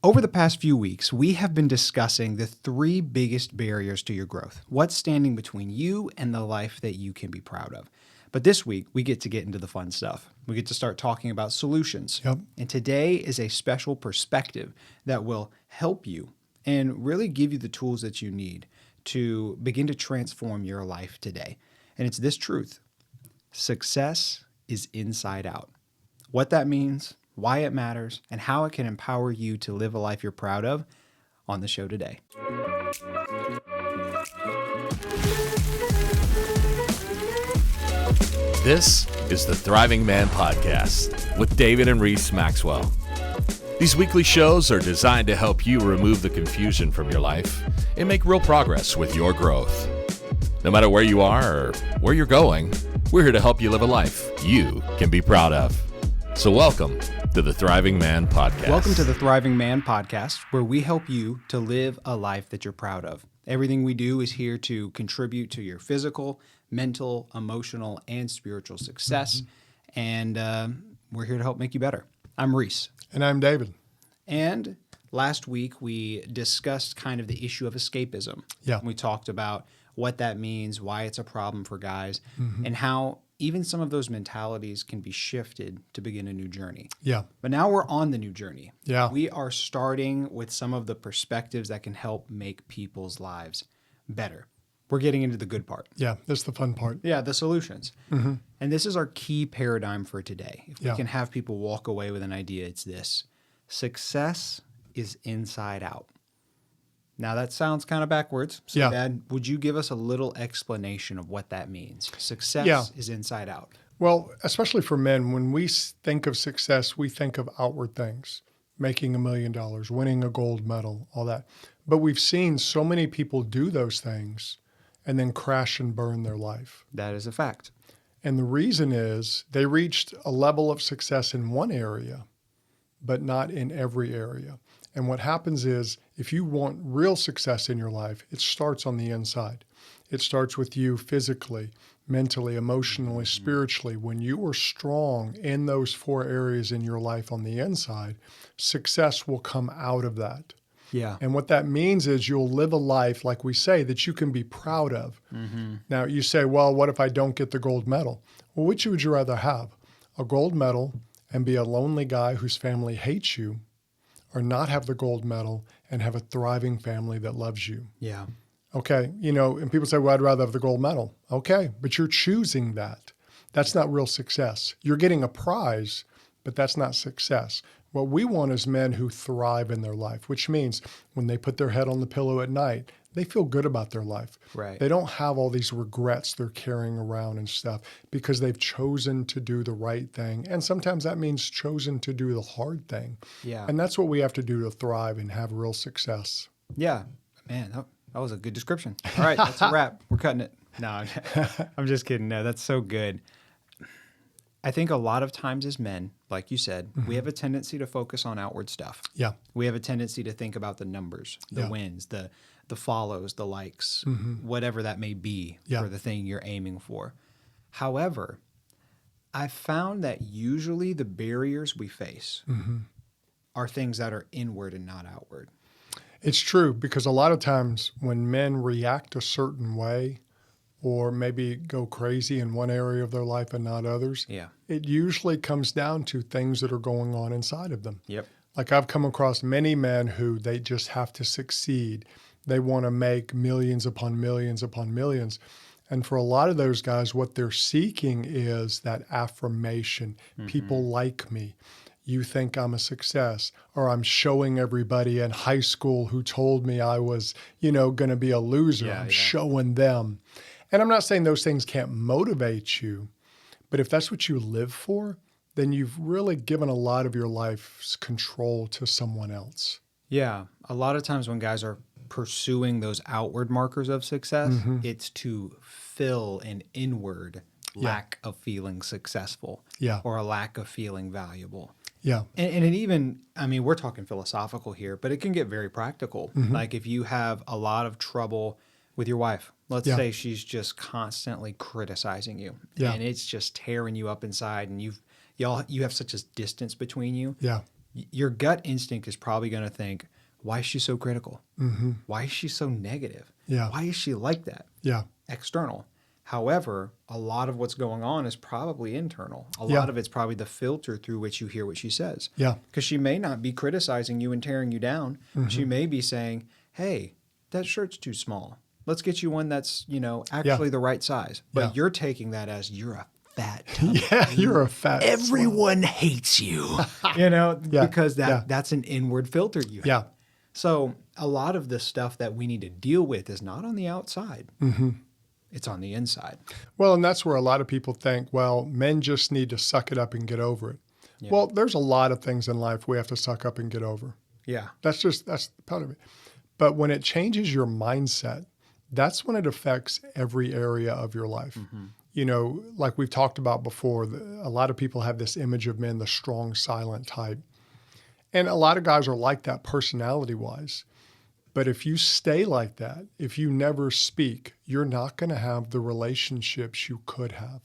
Over the past few weeks, we have been discussing the three biggest barriers to your growth. What's standing between you and the life that you can be proud of. But this week, we get into the fun stuff. We get to start talking about solutions. Yep. And today is a special perspective that will help you and really give you the tools that you need to begin to transform your life today. And it's this truth: success is inside out. What that means, why it matters, and how it can empower you to live a life you're proud of on the show today. This is the Thriving Man Podcast with David and Reese Maxwell. These weekly shows are designed to help you remove the confusion from your life and make real progress with your growth. No matter where you are or where you're going, we're here to help you live a life you can be proud of. So welcome to the Thriving Man Podcast. Welcome to the Thriving Man Podcast, where we help you to live a life that you're proud of. Everything we do is here to contribute to your physical, mental, emotional, and spiritual success. And we're here to help make you better. I'm Reese. And I'm David. And last week, we discussed kind of the issue of escapism. Yeah. We talked about what that means, why it's a problem for guys, and how even some of those mentalities can be shifted to begin a new journey. Yeah. But now we're on the new journey. Yeah. We are starting with some of the perspectives that can help make people's lives better. We're getting into the good part. Yeah, that's the fun part. Yeah, the solutions. And this is our key paradigm for today. If we can have people walk away with an idea, it's this: success is inside out. Now, that sounds kind of backwards. So, Dad, would you give us a little explanation of what that means? Success is inside out. Well, especially for men, when we think of success, we think of outward things, making $1 million, winning a gold medal, all that. But we've seen so many people do those things and then crash and burn their life. That is a fact. And the reason is they reached a level of success in one area, but not in every area. And what happens is, if you want real success in your life, it starts on the inside. It starts with you physically, mentally, emotionally, spiritually. When you are strong in those four areas in your life on the inside, success will come out of that. Yeah. And what that means is you'll live a life, like we say, that you can be proud of. Now, you say, well, what if I don't get the gold medal? Well, which would you rather have? A gold medal and be a lonely guy whose family hates you, or not have the gold medal and have a thriving family that loves you? Yeah. Okay, and people say, well, I'd rather have the gold medal. Okay, but you're choosing that. That's not real success. You're getting a prize, but that's not success. What we want is men who thrive in their life, which means when they put their head on the pillow at night, they feel good about their life. Right. They don't have all these regrets they're carrying around and stuff because they've chosen to do the right thing. And sometimes that means chosen to do the hard thing. Yeah. And that's what we have to do to thrive and have real success. Yeah. Man, that was a good description. All right, that's a wrap. We're cutting it. No, I'm just kidding. No, that's so good. I think a lot of times as men, like you said, we have a tendency to focus on outward stuff. Yeah. We have a tendency to think about the numbers, the wins, the follows, the likes, whatever that may be for the thing you're aiming for. However, I found that usually the barriers we face are things that are inward and not outward. It's true, because a lot of times when men react a certain way or maybe go crazy in one area of their life and not others, it usually comes down to things that are going on inside of them. Yep. Like I've come across many men who they just have to succeed. They want to make millions upon millions upon millions. And for a lot of those guys, what they're seeking is that affirmation. People like me. You think I'm a success, or I'm showing everybody in high school who told me I was, going to be a loser. I'm showing them. And I'm not saying those things can't motivate you, but if that's what you live for, then you've really given a lot of your life's control to someone else. Yeah. A lot of times when guys are pursuing those outward markers of success, it's to fill an inward lack of feeling successful or a lack of feeling valuable. Yeah. And it even, we're talking philosophical here, but it can get very practical. Like if you have a lot of trouble with your wife, let's say she's just constantly criticizing you and it's just tearing you up inside, and you have such a distance between you. Yeah. your gut instinct is probably going to think, why is she so critical? Why is she so negative? Yeah. Why is she like that? Yeah. External. However, a lot of what's going on is probably internal. A Yeah. lot of it's probably the filter through which you hear what she says. Yeah. Because she may not be criticizing you and tearing you down. She may be saying, hey, that shirt's too small. Let's get you one that's, actually the right size. But Yeah. you're taking that as you're a fat tummy. Yeah, you're a fat Everyone hates you, Yeah. because Yeah. that's an inward filter you have. Yeah. So a lot of the stuff that we need to deal with is not on the outside. It's on the inside. Well, and that's where a lot of people think, well, men just need to suck it up and get over it. Yeah. Well, there's a lot of things in life we have to suck up and get over. Yeah. That's part of it. But when it changes your mindset, that's when it affects every area of your life. Like we've talked about before, a lot of people have this image of men, the strong, silent type. And a lot of guys are like that personality-wise. But if you stay like that, if you never speak, you're not going to have the relationships you could have.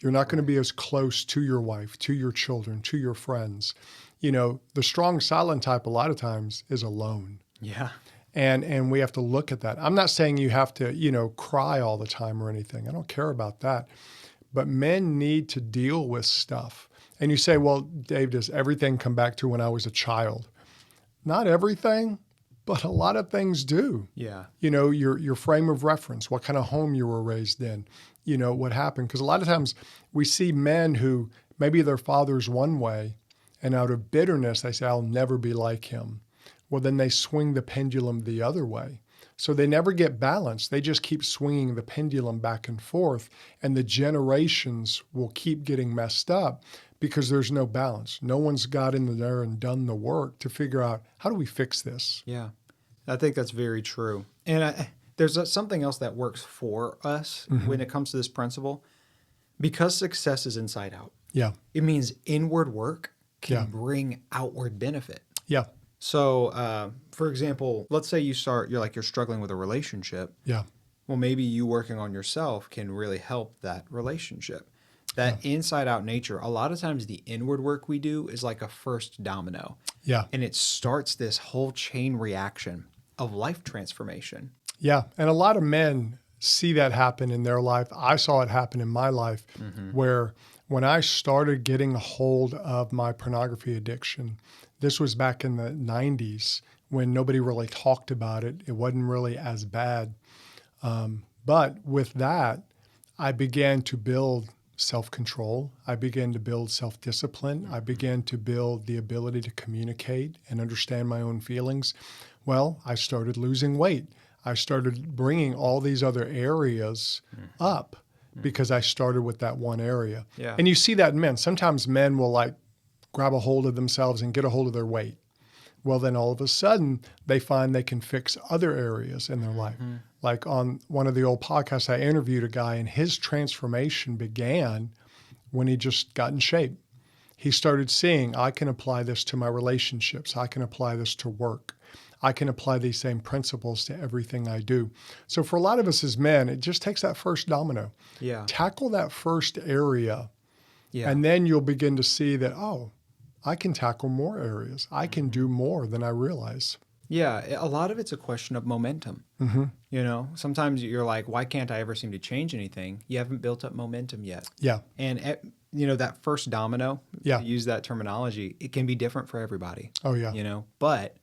You're not going to be as close to your wife, to your children, to your friends. The strong, silent type a lot of times is alone. Yeah. And we have to look at that. I'm not saying you have to, cry all the time or anything. I don't care about that. But men need to deal with stuff. And you say, well, Dave, does everything come back to when I was a child? Not everything, but a lot of things do. Yeah. Your frame of reference, what kind of home you were raised in, what happened. Because a lot of times we see men who maybe their father's one way, and out of bitterness, they say, I'll never be like him. Well, then they swing the pendulum the other way. So they never get balanced. They just keep swinging the pendulum back and forth, and the generations will keep getting messed up because there's no balance. No one's got in there and done the work to figure out, how do we fix this? Yeah. I think that's very true. And there's something else that works for us when it comes to this principle. Because success is inside out. Yeah. It means inward work can Yeah. bring outward benefit. Yeah. So, for example, let's say you're struggling with a relationship. Yeah. Well, maybe you working on yourself can really help that relationship. That inside out nature, a lot of times the inward work we do is like a first domino. Yeah. And it starts this whole chain reaction of life transformation. Yeah. And a lot of men see that happen in their life. I saw it happen in my life where when I started getting a hold of my pornography addiction, this was back in the 90s when nobody really talked about it. It wasn't really as bad. But with that, I began to build self-control. I began to build self-discipline. I began to build the ability to communicate and understand my own feelings. Well, I started losing weight. I started bringing all these other areas up because I started with that one area. Yeah. And you see that in men. Sometimes men will grab a hold of themselves and get a hold of their weight. Well, then all of a sudden they find they can fix other areas in their life. Like on one of the old podcasts, I interviewed a guy and his transformation began when he just got in shape. He started seeing, I can apply this to my relationships. I can apply this to work. I can apply these same principles to everything I do. So for a lot of us as men, it just takes that first domino. Yeah. Tackle that first area. Yeah. And then you'll begin to see that, I can tackle more areas. I can do more than I realize. Yeah, a lot of it's a question of momentum. Sometimes you're like, why can't I ever seem to change anything? You haven't built up momentum yet. Yeah. And, that first domino, Yeah. to use that terminology, it can be different for everybody. Oh, yeah. But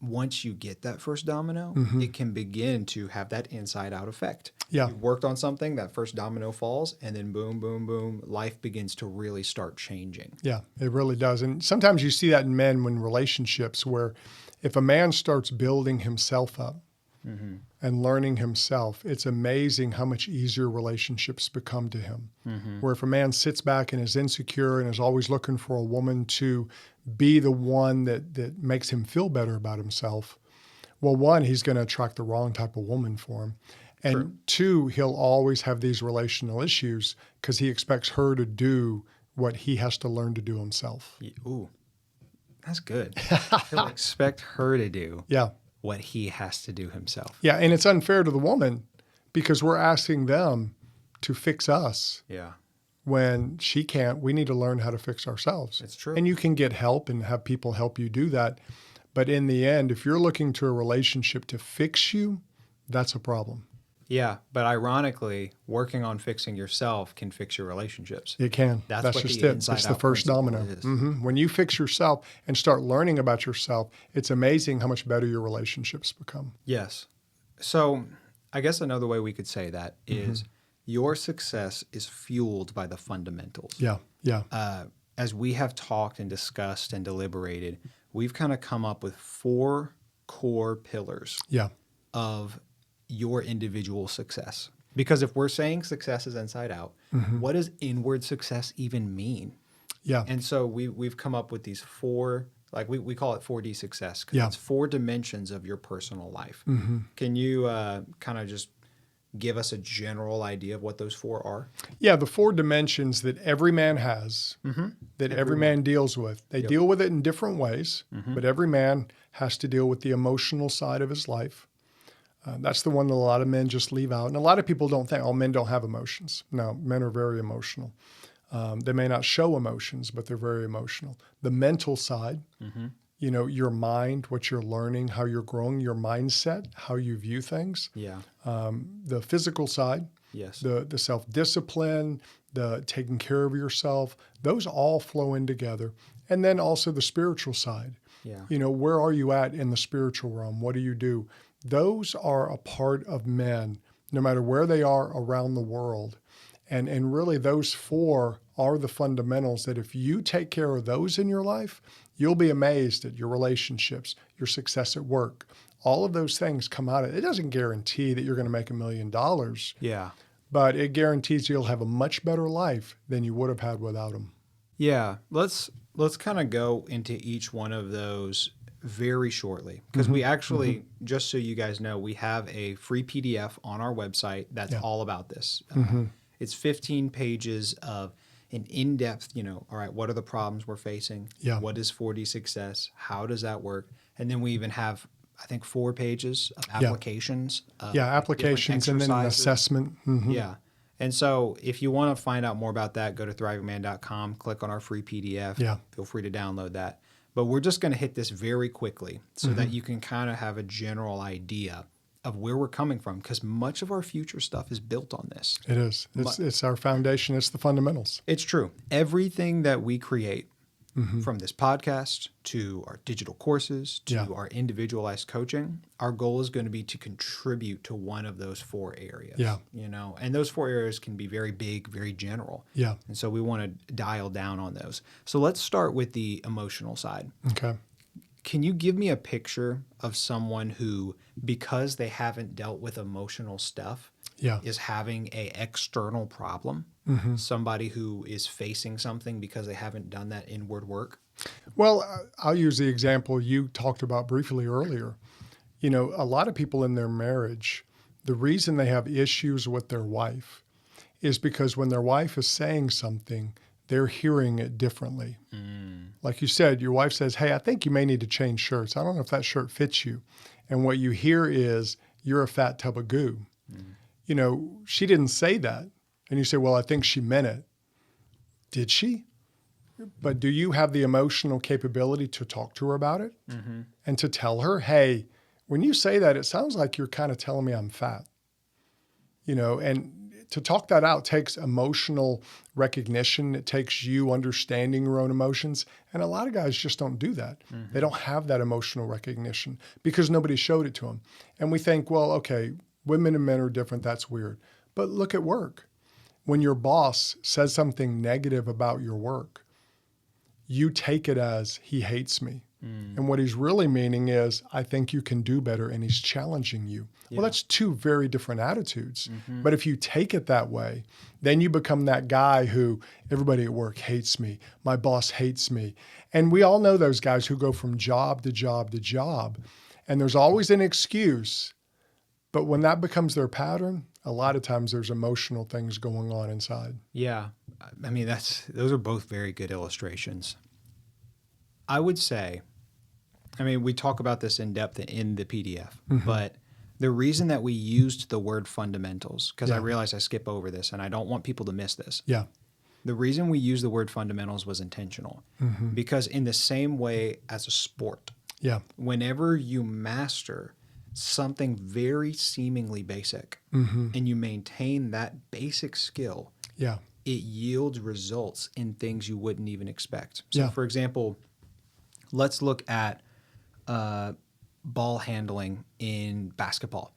once you get that first domino, it can begin to have that inside out effect. Yeah. You worked on something, that first domino falls, and then boom, boom, boom, life begins to really start changing. Yeah, it really does. And sometimes you see that in men when relationships where if a man starts building himself up and learning himself, it's amazing how much easier relationships become to him. Where if a man sits back and is insecure and is always looking for a woman to be the one that makes him feel better about himself, well, one, he's going to attract the wrong type of woman for him. And True. two, he'll always have these relational issues because he expects her to do what he has to learn to do himself. Ooh, that's good. He'll expect her to do Yeah. what he has to do himself. Yeah. And it's unfair to the woman because we're asking them to fix us Yeah. when she can't, we need to learn how to fix ourselves. It's true. And you can get help and have people help you do that. But in the end, if you're looking to a relationship to fix you, that's a problem. Yeah, but ironically, working on fixing yourself can fix your relationships. It can. That's what just the it. inside It's the out first principle domino. is. When you fix yourself and start learning about yourself, it's amazing how much better your relationships become. Yes. So I guess another way we could say that is your success is fueled by the fundamentals. Yeah, yeah. As we have talked and discussed and deliberated, we've kind of come up with 4 core pillars Yeah. of your individual success. Because if we're saying success is inside out, what does inward success even mean? Yeah. And so we've come up with these 4, like we call it 4D success, because Yeah. it's 4 dimensions of your personal life. Can you kind of just give us a general idea of what those 4 are? Yeah, the 4 dimensions that every man has, that every man deals with. They deal with it in different ways, but every man has to deal with the emotional side of his life. That's the one that a lot of men just leave out. And a lot of people don't think, oh, men don't have emotions. No, men are very emotional. They may not show emotions, but they're very emotional. The mental side, your mind, what you're learning, how you're growing, your mindset, how you view things. Yeah. The physical side, Yes. the self-discipline, the taking care of yourself, those all flow in together. And then also the spiritual side. Yeah. Where are you at in the spiritual realm? What do you do? Those are a part of men, no matter where they are around the world. And really those 4 are the fundamentals that if you take care of those in your life, you'll be amazed at your relationships, your success at work. All of those things come out of it. It doesn't guarantee that you're going to make $1 million, Yeah. but it guarantees you'll have a much better life than you would have had without them. Yeah. Let's kind of go into each one of those very shortly, because we actually, just so you guys know, we have a free PDF on our website that's all about this. It's 15 pages of an in-depth, all right, what are the problems we're facing? Yeah. What is 4D success? How does that work? And then we even have, I think, 4 pages of applications. Applications and then an assessment. Yeah. And so if you want to find out more about that, go to thrivingman.com, click on our free PDF. Yeah. Feel free to download that. But we're just going to hit this very quickly so that you can kind of have a general idea of where we're coming from, because much of our future stuff is built on this. It is. It's our foundation. It's the fundamentals. It's true. Everything that we create, from this podcast to our digital courses to our individualized coaching, our goal is going to be to contribute to one of those 4 areas. Yeah. And those 4 areas can be very big, very general. Yeah. And so we want to dial down on those. So let's start with the emotional side. Okay. Can you give me a picture of someone who, because they haven't dealt with emotional stuff, is having a external problem? Somebody who is facing something because they haven't done that inward work? Well, I'll use the example you talked about briefly earlier. A lot of people in their marriage, the reason they have issues with their wife is because when their wife is saying something, they're hearing it differently. Like you said, your wife says, hey, I think you may need to change shirts. I don't know if that shirt fits you. And what you hear is, you're a fat tub of goo. She didn't say that. And you say, well, I think she meant it. Did she? But do you have the emotional capability to talk to her about it and to tell her, hey, when you say that, it sounds like you're kind of telling me I'm fat. And to talk that out takes emotional recognition. It takes you understanding your own emotions. And a lot of guys just don't do that. They don't have that emotional recognition because nobody showed it to them. And we think, well, okay, women and men are different. That's weird. But look at work. When your boss says something negative about your work, you take it as he hates me. And what he's really meaning is, I think you can do better, and he's challenging you. Yeah. Well, that's 2 very different attitudes. But if you take it that way, then you become that guy who everybody at work hates me. My boss hates me. And we all know those guys who go from job to job to job. And there's always an excuse. But when that becomes their pattern, a lot of times there's emotional things going on inside. Yeah. I mean, those are both very good illustrations. I would say, we talk about this in depth in the PDF, but the reason that we used the word fundamentals, because I realize I skip over this and I don't want people to miss this. Yeah. The reason we use the word fundamentals was intentional because in the same way as a sport, Yeah. whenever you master something very seemingly basic and you maintain that basic skill, Yeah. it yields results in things you wouldn't even expect. So, Yeah. for example, let's look at ball handling in basketball.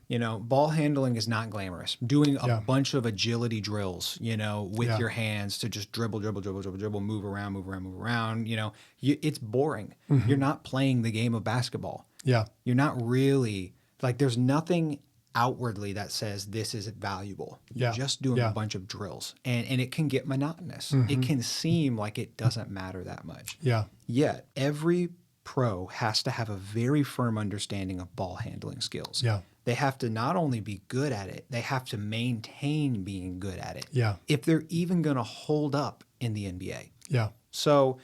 You know, ball handling is not glamorous. Doing a bunch of agility drills, you know, with your hands to just dribble, move around, you know, it's boring. You're not playing the game of basketball. Yeah. You're not really, like, there's nothing outwardly that says this is valuable. You're just doing a bunch of drills. And it can get monotonous. It can seem like it doesn't matter that much. Yeah. Yet, every pro has to have a very firm understanding of ball handling skills. Yeah. They have to not only be good at it, they have to maintain being good at it. Yeah. If they're even going to hold up in the NBA. Yeah. So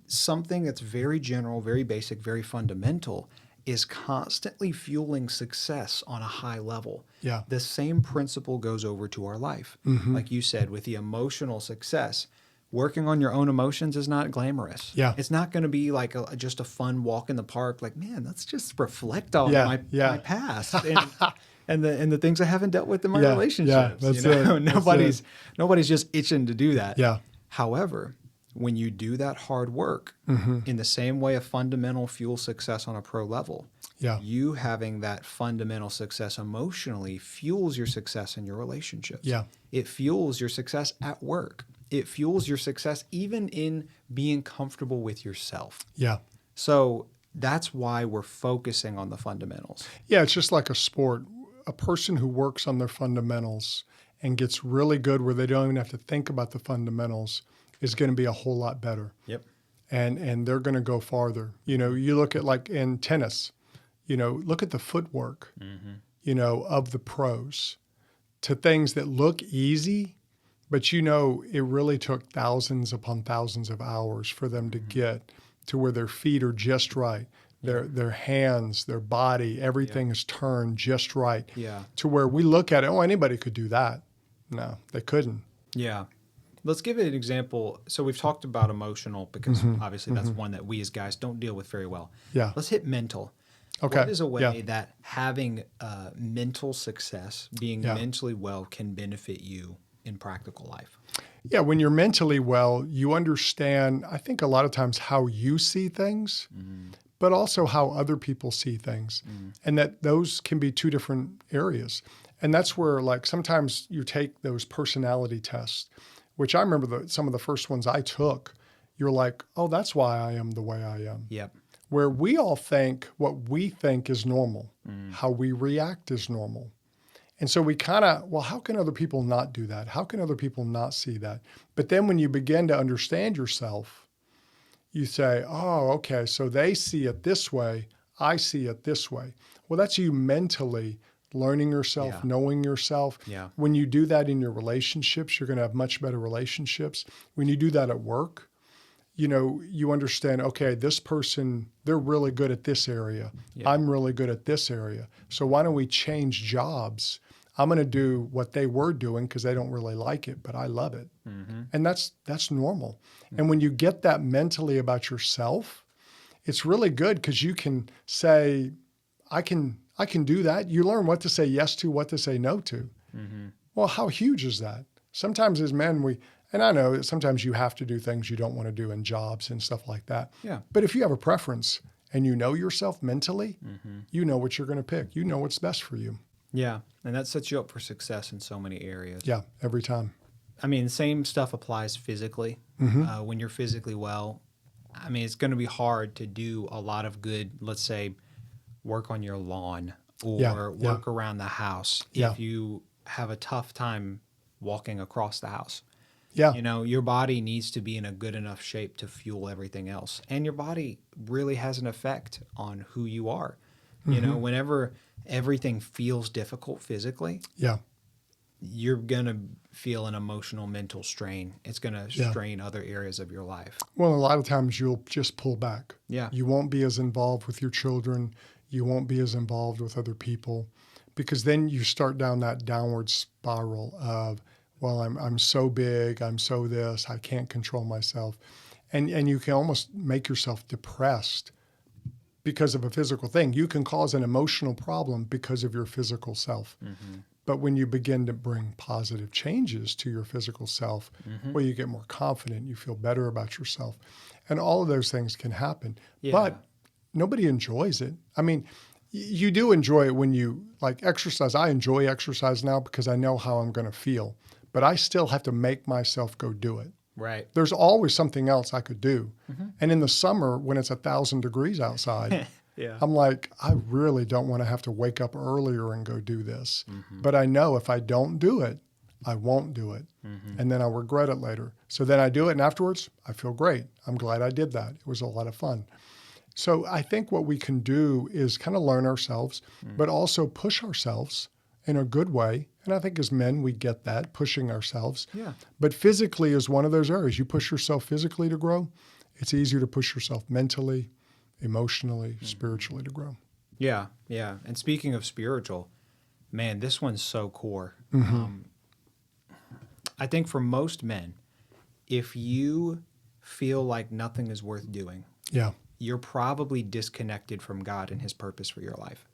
something that's very general, very basic, very fundamental is constantly fueling success on a high level. Yeah. The same principle goes over to our life. Like you said, with the emotional success, working on your own emotions is not glamorous. Yeah. It's not going to be like just a fun walk in the park. Like, man, let's just reflect on my past and the things I haven't dealt with in my relationships. That's you know? it. Nobody's just itching to do that. Yeah. However, when you do that hard work in the same way a fundamental fuels success on a pro level, you having that fundamental success emotionally fuels your success in your relationships. Yeah. It fuels your success at work. It fuels your success even in being comfortable with yourself. Yeah. So that's why we're focusing on the fundamentals. Yeah, it's just like a sport. A person who works on their fundamentals and gets really good where they don't even have to think about the fundamentals is going to be a whole lot better. Yep. And they're going to go farther. You know, you look at like in tennis, you know, look at the footwork, you know, of the pros to things that look easy, but you know, it really took thousands upon thousands of hours for them to get to where their feet are just right. Their hands, their body, everything is turned just right. Yeah. To where we look at it, oh, anybody could do that. No, they couldn't. Yeah. Let's give it an example. So we've talked about emotional because obviously that's one that we as guys don't deal with very well. Yeah. Let's hit mental. Okay. What is a way that having mental success, being mentally well, can benefit you in practical life? Yeah, when you're mentally well, you understand, I think a lot of times how you see things, but also how other people see things. And that those can be two different areas. And that's where, like, sometimes you take those personality tests, which I remember some of the first ones I took. You're like, oh, that's why I am the way I am. Yep. Where we all think what we think is normal, how we react is normal. And so we kind of, well, how can other people not do that? How can other people not see that? But then when you begin to understand yourself, you say, oh, okay, so they see it this way, I see it this way. Well, that's you mentally learning yourself, knowing yourself. Yeah. When you do that in your relationships, you're going to have much better relationships. When you do that at work, you know, you understand, okay, this person, they're really good at this area. Yeah. I'm really good at this area. So why don't we change jobs? I'm going to do what they were doing because they don't really like it, but I love it. And that's normal. And when you get that mentally about yourself, it's really good because you can say, I can do that. You learn what to say yes to, what to say no to. Well, how huge is that? Sometimes as men, and I know sometimes you have to do things you don't want to do in jobs and stuff like that. Yeah. But if you have a preference and you know yourself mentally, you know what you're going to pick. You know what's best for you. Yeah. And that sets you up for success in so many areas. Yeah, every time. I mean, the same stuff applies physically. When you're physically well, I mean, it's going to be hard to do a lot of good, let's say, work on your lawn or work around the house if you have a tough time walking across the house. Yeah. You know, your body needs to be in a good enough shape to fuel everything else. And your body really has an effect on who you are. You know, whenever everything feels difficult physically, you're going to feel an emotional, mental strain. It's going to strain other areas of your life. Well, a lot of times you'll just pull back. Yeah. You won't be as involved with your children. You won't be as involved with other people because then you start down that downward spiral of, Well, I'm so big, I'm so this, I can't control myself. And you can almost make yourself depressed because of a physical thing. You can cause an emotional problem because of your physical self. But when you begin to bring positive changes to your physical self, well, you get more confident, you feel better about yourself. And all of those things can happen. Yeah. But nobody enjoys it. I mean, you do enjoy it when you like exercise. I enjoy exercise now because I know how I'm going to feel, but I still have to make myself go do it. Right. There's always something else I could do. And in the summer, when it's 1,000 degrees outside, Yeah. I'm like, I really don't want to have to wake up earlier and go do this. But I know if I don't do it, I won't do it. And then I'll regret it later. So then I do it, and afterwards, I feel great. I'm glad I did that. It was a lot of fun. So I think what we can do is kind of learn ourselves, but also push ourselves in a good way. And I think as men, we get that, pushing ourselves. Yeah. But physically is one of those areas. You push yourself physically to grow. It's easier to push yourself mentally, emotionally, spiritually to grow. Yeah. Yeah. And speaking of spiritual, man, this one's so core. I think for most men, if you feel like nothing is worth doing, Yeah. you're probably disconnected from God and his purpose for your life.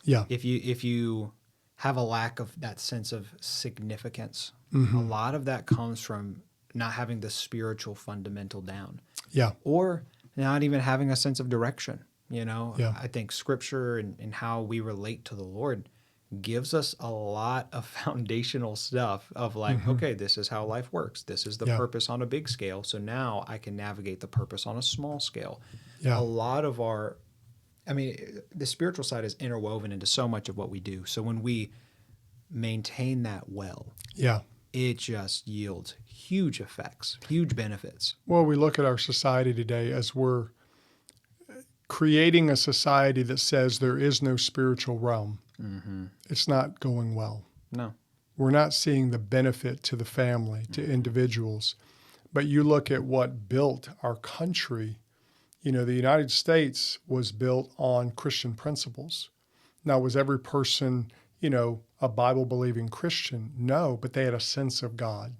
Yeah. If you have a lack of that sense of significance, a lot of that comes from not having the spiritual fundamental down, Yeah. or not even having a sense of direction. Yeah. I think scripture and how we relate to the Lord gives us a lot of foundational stuff of like, okay, this is how life works. This is the Yeah. purpose on a big scale. So now I can navigate the purpose on a small scale. Yeah. A lot of the spiritual side is interwoven into so much of what we do. So when we maintain that well, Yeah. it just yields huge effects, huge benefits. Well, we look at our society today as we're creating a society that says there is no spiritual realm. It's not going well. No. We're not seeing the benefit to the family, to individuals. But you look at what built our country. The United States was built on Christian principles. Now, was every person, a Bible-believing Christian? No, but they had a sense of God.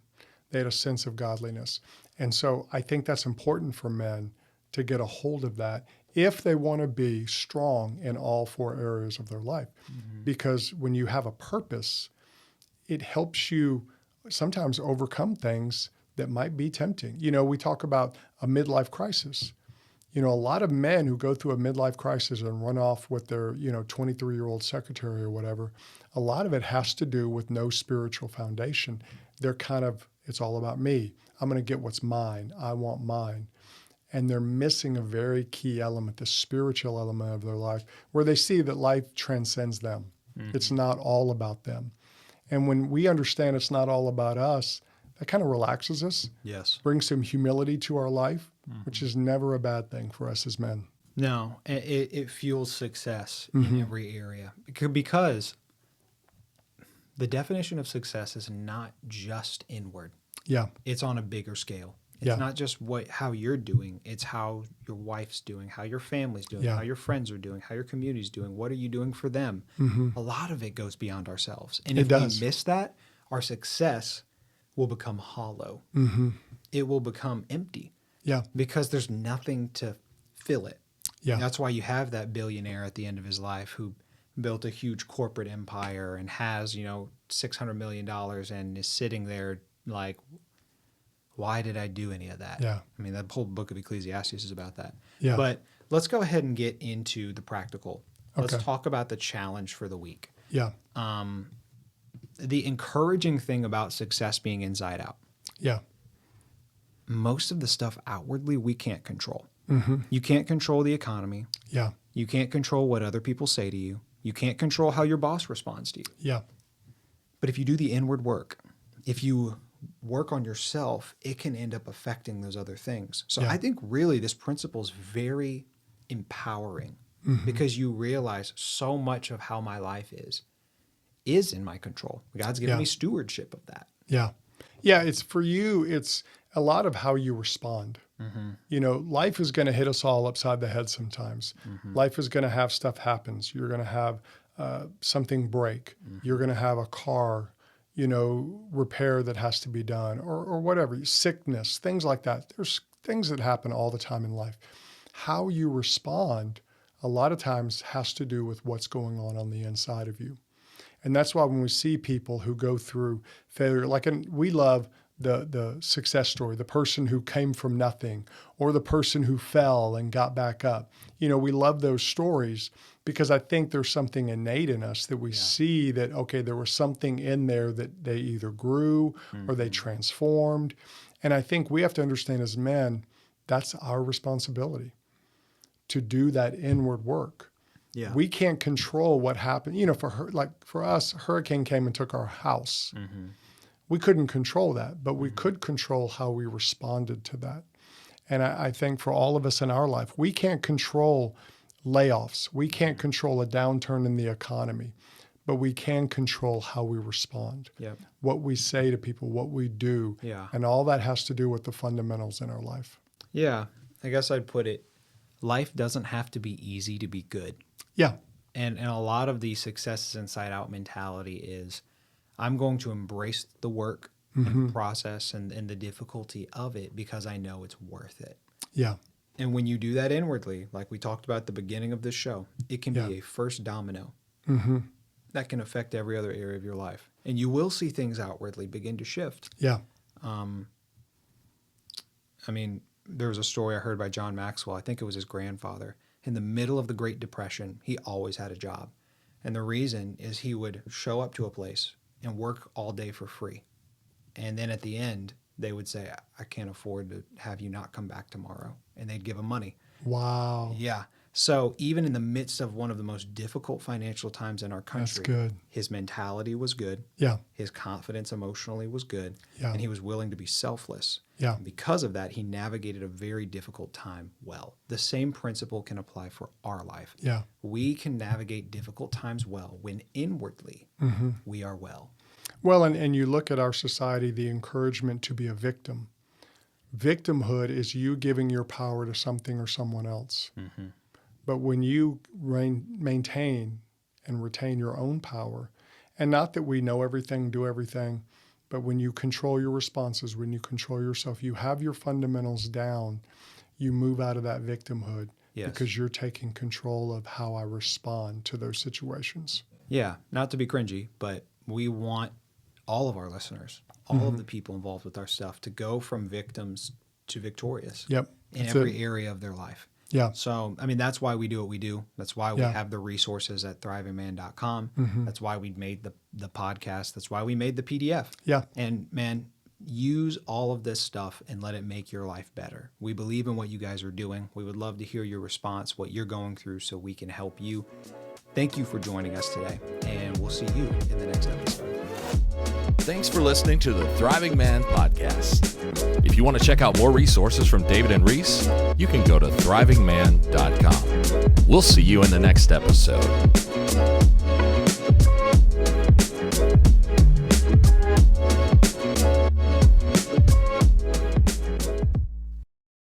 They had a sense of godliness. And so I think that's important for men to get a hold of that if they want to be strong in all four areas of their life. Because when you have a purpose, it helps you sometimes overcome things that might be tempting. We talk about a midlife crisis. A lot of men who go through a midlife crisis and run off with their, 23-year-old secretary or whatever, a lot of it has to do with no spiritual foundation. They're it's all about me. I'm going to get what's mine. I want mine. And they're missing a very key element, the spiritual element of their life, where they see that life transcends them. It's not all about them. And when we understand it's not all about us, that kind of relaxes us. Yes. Brings some humility to our life, which is never a bad thing for us as men. No, it fuels success in every area because the definition of success is not just inward. Yeah. It's on a bigger scale. It's Yeah. not just how you're doing. It's how your wife's doing, how your family's doing, Yeah. how your friends are doing, how your community's doing. What are you doing for them? A lot of it goes beyond ourselves. And It if does. we miss that, our success will become hollow. It will become empty Yeah. because there's nothing to fill it. Yeah. That's why you have that billionaire at the end of his life who built a huge corporate empire and has, $600 million and is sitting there like, why did I do any of that? Yeah. I mean, that whole book of Ecclesiastes is about that. Yeah. But let's go ahead and get into the practical. Let's Okay. talk about the challenge for the week. Yeah. The encouraging thing about success being inside out. Yeah. Most of the stuff outwardly we can't control. You can't control the economy. Yeah. You can't control what other people say to you. You can't control how your boss responds to you. Yeah. But if you do the inward work, if you work on yourself, it can end up affecting those other things. So Yeah. I think really this principle is very empowering because you realize so much of how my life is in my control. God's given Yeah. me stewardship of that. Yeah. Yeah. It's for you, it's a lot of how you respond. Life is going to hit us all upside the head sometimes. Life is going to have stuff happens. You're going to have something break. You're going to have a car, repair that has to be done or whatever, sickness, things like that. There's things that happen all the time in life. How you respond a lot of times has to do with what's going on the inside of you. And that's why when we see people who go through failure, we love the success story, the person who came from nothing or the person who fell and got back up. We love those stories because I think there's something innate in us that we see that, okay, there was something in there that they either grew or they transformed. And I think we have to understand as men, that's our responsibility to do that inward work. Yeah. We can't control what happened. For us, a hurricane came and took our house. Mm-hmm. We couldn't control that, but we could control how we responded to that. And I think for all of us in our life, we can't control layoffs. We can't control a downturn in the economy, but we can control how we respond, what we say to people, what we do. Yeah. And all that has to do with the fundamentals in our life. Yeah. I guess I'd put it, life doesn't have to be easy to be good. Yeah. And a lot of the success inside out mentality is, I'm going to embrace the work and process and the difficulty of it because I know it's worth it. Yeah. And when you do that inwardly, like we talked about at the beginning of this show, it can be a first domino that can affect every other area of your life. And you will see things outwardly begin to shift. Yeah. There was a story I heard by John Maxwell. I think it was his grandfather. In the middle of the Great Depression, he always had a job. And the reason is he would show up to a place and work all day for free. And then at the end, they would say, I can't afford to have you not come back tomorrow. And they'd give him money. Wow. Yeah. So even in the midst of one of the most difficult financial times in our country, that's good. His mentality was good. Yeah. His confidence emotionally was good. Yeah. And he was willing to be selfless. Yeah. And because of that, he navigated a very difficult time well. The same principle can apply for our life. Yeah. We can navigate difficult times well when inwardly we are well. Well, and you look at our society, the encouragement to be a victim. Victimhood is you giving your power to something or someone else. Mm-hmm. But when you maintain and retain your own power, and not that we know everything, do everything, but when you control your responses, when you control yourself, you have your fundamentals down, you move out of that victimhood because you're taking control of how I respond to those situations. Yeah, not to be cringy, but we want all of our listeners, all of the people involved with our stuff to go from victims to victorious in every area of their life. Yeah. So, that's why we do what we do. That's why we have the resources at thrivingman.com. That's why we made the podcast. That's why we made the PDF. Yeah. And man, use all of this stuff and let it make your life better. We believe in what you guys are doing. We would love to hear your response, what you're going through, so we can help you. Thank you for joining us today, and we'll see you in the next episode. Thanks for listening to the Thriving Man Podcast. If you want to check out more resources from David and Reese, you can go to thrivingman.com. We'll see you in the next episode.